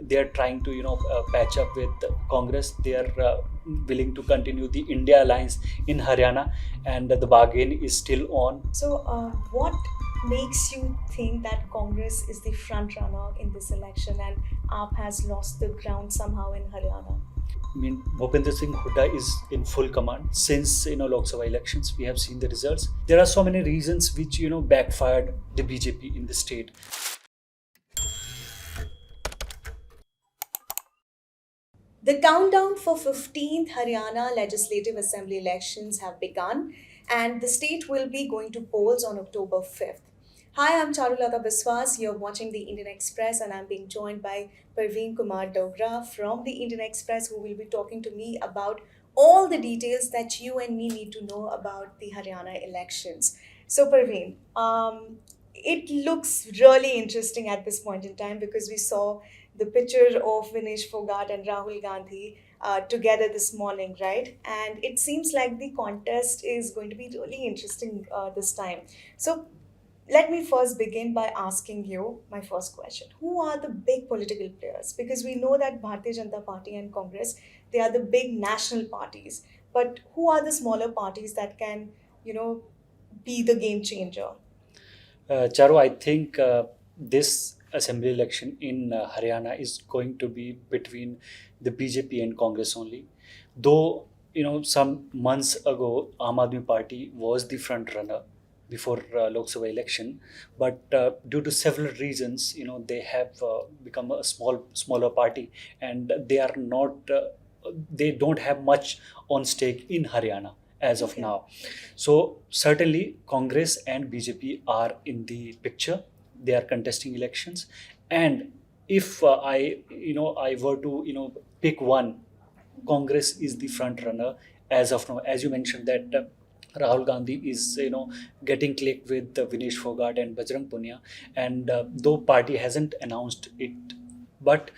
they are trying to patch up with Congress. They are willing to continue the India alliance in Haryana, and the bargain is still on. So, what makes you think that Congress is the front runner in this election and AAP has lost the ground somehow in Haryana? I mean, Bhupinder Singh Hooda is in full command since Lok Sabha elections. We have seen the results. There are so many reasons which backfired the BJP in the state. The countdown for 15th Haryana Legislative Assembly elections have begun and the state will be going to polls on October 5th. Hi, I'm Charulata Biswas. You're watching the Indian Express and I'm being joined by Parveen Dogra from the Indian Express who will be talking to me about all the details that you and me need to know about the Haryana elections. So Parveen, it looks really interesting at this point in time because we saw the picture of Vinesh Phogat and Rahul Gandhi together this morning, right? And it seems like the contest is going to be really interesting this time. So, let me first begin by asking you my first question. Who are the big political players? Because we know that Bharatiya Janata Party and Congress, they are the big national parties. But who are the smaller parties that can, you know, be the game changer? Charu, I think this assembly election in Haryana is going to be between the BJP and Congress only. Though, some months ago, Aam Aadmi Party was the front runner before Lok Sabha election, but due to several reasons, they have become a smaller party, and they don't have much on stake in Haryana as of Okay. now. So certainly Congress and BJP are in the picture. They are contesting elections, and if I were to pick one, Congress is the front runner as of now. As you mentioned that. Rahul Gandhi is getting click with Vinesh Phogat and Bajrang Punia, and though party hasn't announced it, but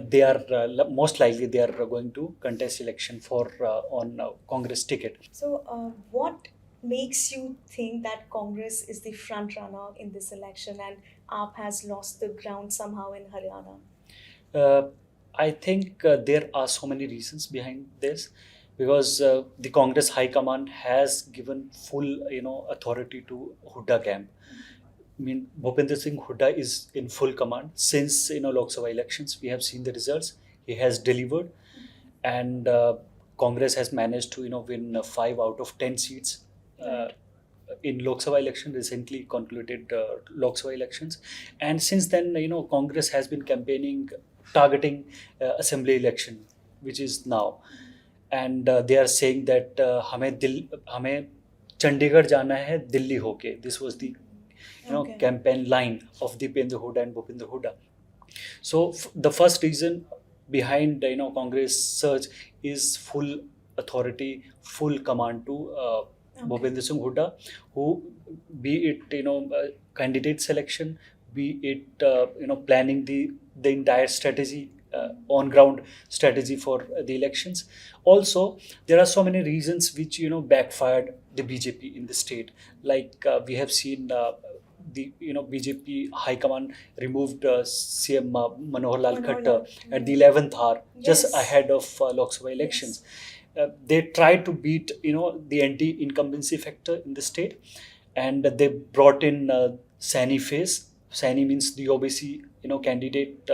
they are most likely they are going to contest election for on Congress ticket. So, what makes you think that Congress is the front runner in this election and AAP has lost the ground somehow in Haryana? Uh, I think there are so many reasons behind this because the Congress High Command has given full authority to Hooda camp. I mean, Bhupinder Singh Hooda is in full command since Lok Sabha elections. We have seen the results. He has delivered, and Congress has managed to win 5 out of 10 seats. Uh, Right. in Lok Sabha election, recently concluded Lok Sabha elections, and since then Congress has been campaigning targeting assembly election, which is now, and they are saying that हमें चंडीगढ़ जाना है दिल्ली होके. This was the Okay. campaign line of Deependra Hooda and Bhupinder Hooda. So the first reason behind Congress surge is full authority, full command to Okay. Bhupinder Singh Hooda, who be it candidate selection, be it planning the entire strategy. On ground strategy for the elections. Also, there are so many reasons which backfired the BJP in the state. Like we have seen the BJP High Command removed CM Manohar Lal Manohar Khattar Lal. at the 11th hour, just Yes. ahead of Lok Sabha elections. They tried to beat the anti-incumbency factor in the state, and they brought in Sani face. Sani means the OBC candidate,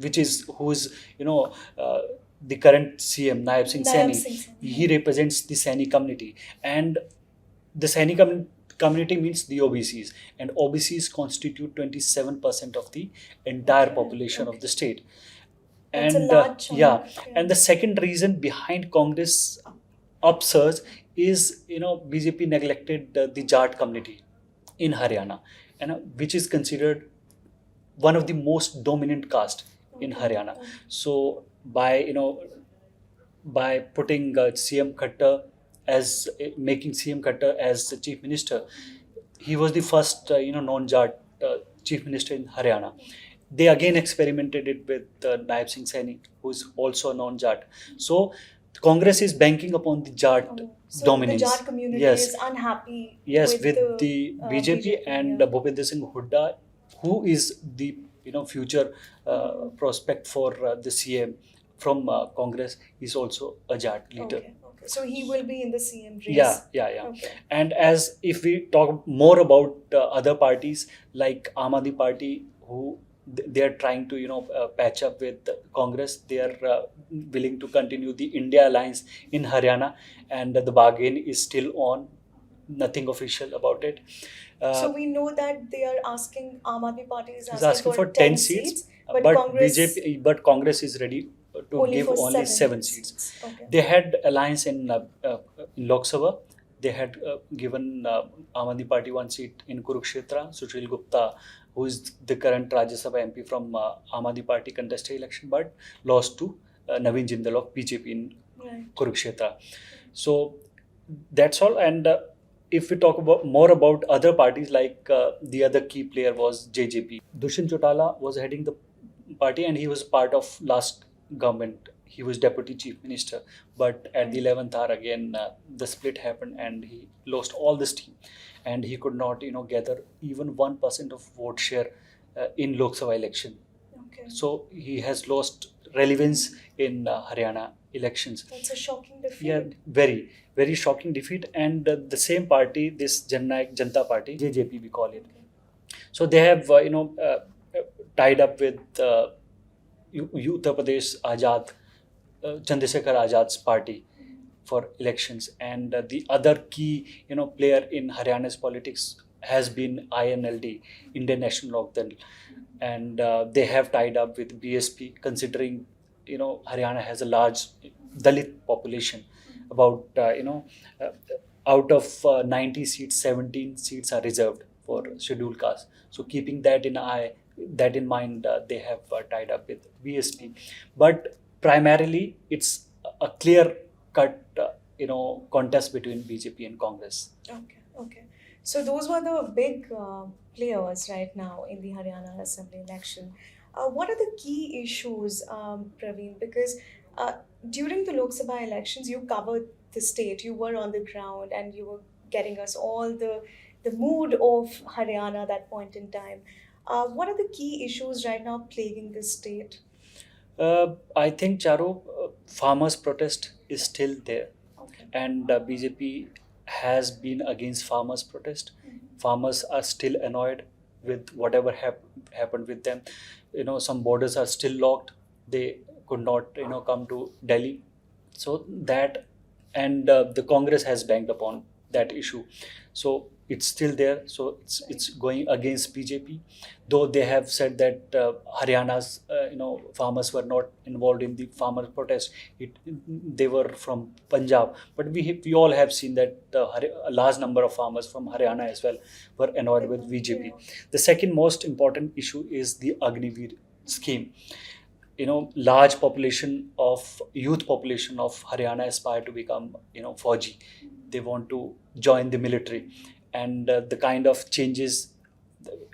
which is who is the current CM Naib Singh Nayab Saini. Singh Saini. He represents the Sani community, and the Sani community means the OBCs, and OBCs constitute 27% of the entire Okay, population of okay. the state. That's a And large chunk. yeah, Yeah. and the second reason behind Congress upsurge is BJP neglected the Jat community in Haryana, and which is considered one of the most dominant caste in Okay. Haryana. Okay. So by putting CM Khattar as making CM Khattar as the chief minister, he was the first non-Jat chief minister in Haryana. They again experimented it with Naib Singh Saini, who is also a non-Jat. So Congress is banking upon the Jat Oh, so dominance. the Jat community Yes, is unhappy yes, with with the the BJP BJP. and Yeah. Bhupinder Singh Hooda, who is the future prospect for the CM from Congress is also a Jat leader. Okay. Okay. So he will be in the CM race. Yeah. Okay. And as if we talk more about other parties like Aam Aadmi Party, who they are trying to patch up with Congress. They are willing to continue the India alliance in Haryana, and the bargain is still on. Nothing official about it. So we know that they are asking, Aam Aadmi Party is Is asking for 10 seats, but Congress Congress is ready to only give for only 7 seats. Okay. They had alliance in Lok Sabha. They had given Aam Aadmi Party 1 seat in Kurukshetra. Sushil Gupta, who is the current Rajya Sabha MP from Aam Aadmi Party, contested election but lost to Naveen Jindal of BJP in Right. Kurukshetra. So that's all. And if we talk about more about other parties, like the other key player was JJP. Dushyant Chautala was heading the party, and he was part of last government. He was deputy chief minister, but at the 11th hour again, the split happened, and he lost all the steam, and he could not, gather even 1% of vote share in Lok Sabha election. Okay. So he has lost relevance in Haryana elections. That's a shocking defeat. Yeah, very, very shocking defeat. And the same party, this Jannaik Janata Party, JJP we call it. So they have, tied up with Uttar Pradesh Azad, Chandrasekhar Azad's party for elections. And the other key, player in Haryana's politics has been INLD, Indian National Lok Dal, and they have tied up with BSP, considering Haryana has a large Dalit population. About out of 90 seats, 17 seats are reserved for scheduled caste. So keeping that in mind, they have tied up with BSP. But primarily, it's a clear cut contest between BJP and Congress. Okay. Okay. So those were the big players right now in the Haryana Assembly election. What are the key issues, Praveen? Because during the Lok Sabha elections, you covered the state, you were on the ground, and you were getting us all the mood of Haryana at that point in time. What are the key issues right now plaguing the state? I think, Charu, farmers' protest is still there, Okay. and BJP has been against farmers' protest. Farmers are still annoyed with whatever happened with them. Some borders are still locked. They could not, come to Delhi. So that, and the Congress has banked upon that issue. So it's still there. So it's going against BJP, though they have said that Haryana's farmers were not involved in the farmer protest. They were from Punjab, but we all have seen that a large number of farmers from Haryana as well were annoyed with BJP. The second most important issue is the Agniveer scheme. Large population of youth population of Haryana aspire to become Fauji. They want to join the military, and the kind of changes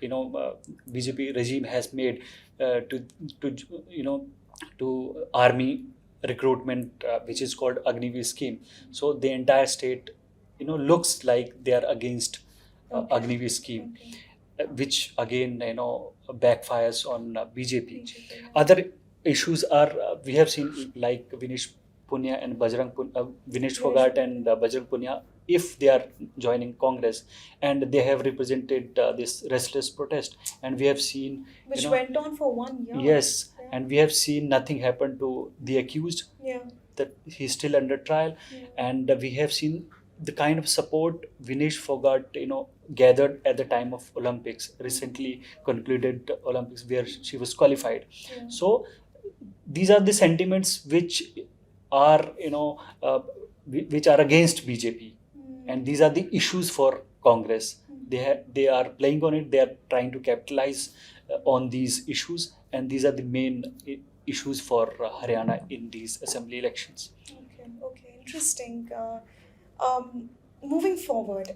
BJP regime has made to to army recruitment, which is called Agniveer scheme. So the entire state looks like they are against Agniveer scheme, which again backfires on BJP. Other issues are we have seen, like Vinesh Punya and Vinesh Phogat and Bajrang Punya, if they are joining Congress, and they have represented this restless protest, and we have seen Which went on for 1 year. yes, Yeah. and we have seen nothing happen to the accused, Yeah. that he's still under trial. And we have seen the kind of support Vinesh Phogat gathered at the time of Olympics, recently concluded Olympics, where she was qualified. Yeah. So these are the sentiments which are which are against BJP, and these are the issues for Congress. They are playing on it. They are trying to capitalize on these issues, and these are the main issues for Haryana in these assembly elections. Okay, okay, interesting. Moving forward,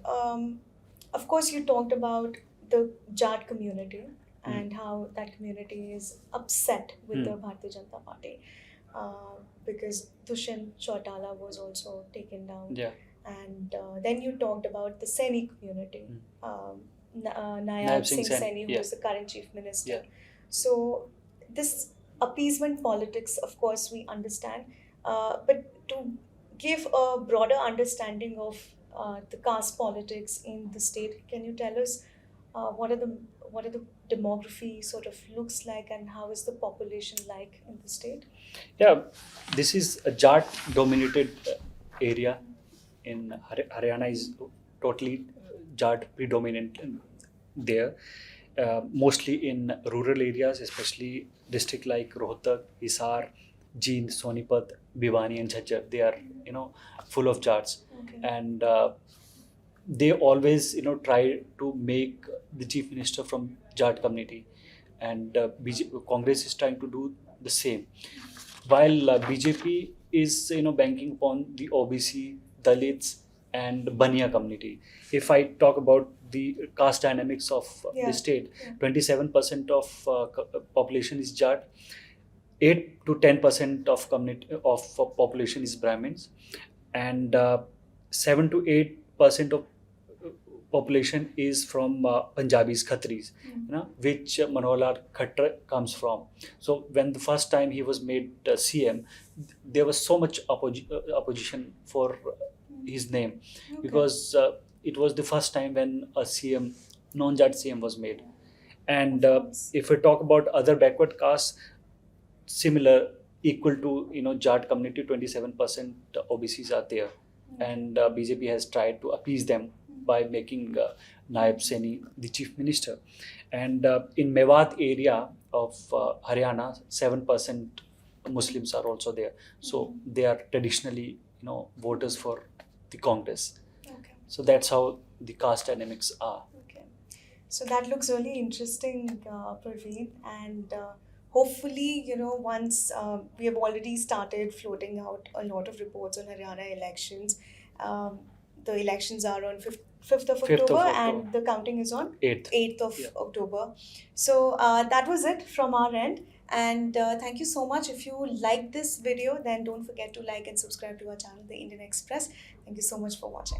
of course, you talked about the Jat community and how that community is upset with the Bharatiya Janata Party because Dushyant Chautala was also taken down. Yeah. And then you talked about the Saini community, Nayab Nayaab Singh Singh Saini, who yeah. is the current chief minister. Yeah. So this appeasement politics, of course, we understand, but to give a broader understanding of the caste politics in the state, can you tell us what are the demography sort of looks like, and how is the population like in the state? Yeah, this is a Jat dominated area in Haryana is totally Jat predominant there, mostly in rural areas, especially district like Rohtak, Hisar, Jind, Sonipat, Bhiwani, and Jhajjar. They are full of Jats, Okay. and they always try to make the chief minister from Jat community, and Congress is trying to do the same, while BJP is banking upon the OBC, Dalits, and Bania community. If I talk about the caste dynamics of Yeah. the state, Yeah. 27% of population is Jat, 8 to 10% of community of population is Brahmins, and 7 to 8% of population is from Punjabis, Khatris, which Manohar Khattar comes from. So when the first time he was made CM, there was so much opposition for his name, Okay. because it was the first time when a CM, non-Jat CM, was made. And Of course. if we talk about other backward castes, similar, equal to Jat community, 27% OBCs are there, and BJP has tried to appease them by making Naib Saini the chief minister. And in Mewat area of Haryana, 7% Muslims are also there. So they are traditionally voters for the Congress. Okay. So that's how the caste dynamics are. Okay. So that looks really interesting, Parveen, and hopefully, once we have already started floating out a lot of reports on Haryana elections. The elections are on 5th of 5th of October, October. and the counting is on 8th. 8th of Yeah. October. So that was it from our end. And thank you so much. If you like this video, then don't forget to like and subscribe to our channel, The Indian Express. Thank you so much for watching.